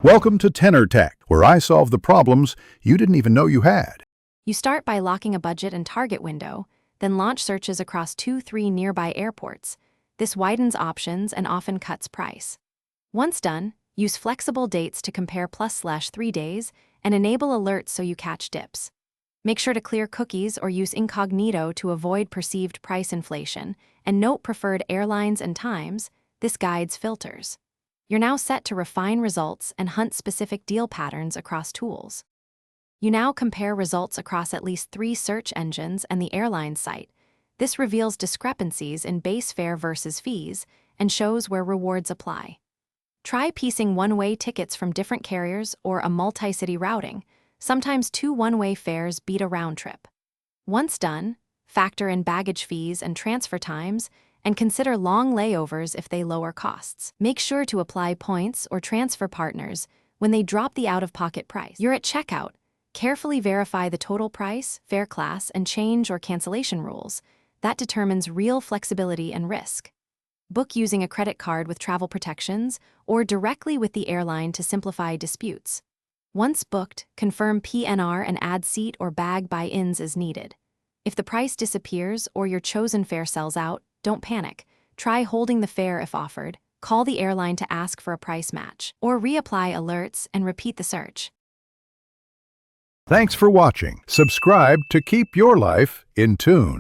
Welcome to Tenor Tech, where I solve the problems you didn't even know you had. You start by locking a budget and target window, then launch searches across 2-3 nearby airports. This widens options and often cuts price. Once done, use flexible dates to compare +/3 days and enable alerts so you catch dips. Make sure to clear cookies or use incognito to avoid perceived price inflation, and note preferred airlines and times. This guides filters. You're now set to refine results and hunt specific deal patterns across tools. You now compare results across at least 3 search engines and the airline site. This reveals discrepancies in base fare versus fees and shows where rewards apply. Try piecing one-way tickets from different carriers or a multi-city routing. Sometimes 2 one-way fares beat a round trip. Once done, factor in baggage fees and transfer times, and consider long layovers if they lower costs. Make sure to apply points or transfer partners when they drop the out-of-pocket price. You're at checkout. Carefully verify the total price, fare class, and change or cancellation rules. That determines real flexibility and risk. Book using a credit card with travel protections or directly with the airline to simplify disputes. Once booked, confirm PNR and add seat or bag buy-ins as needed. If the price disappears or your chosen fare sells out, don't panic. Try holding the fare if offered, call the airline to ask for a price match, or reapply alerts and repeat the search. Thanks for watching. Subscribe to keep your life in tune.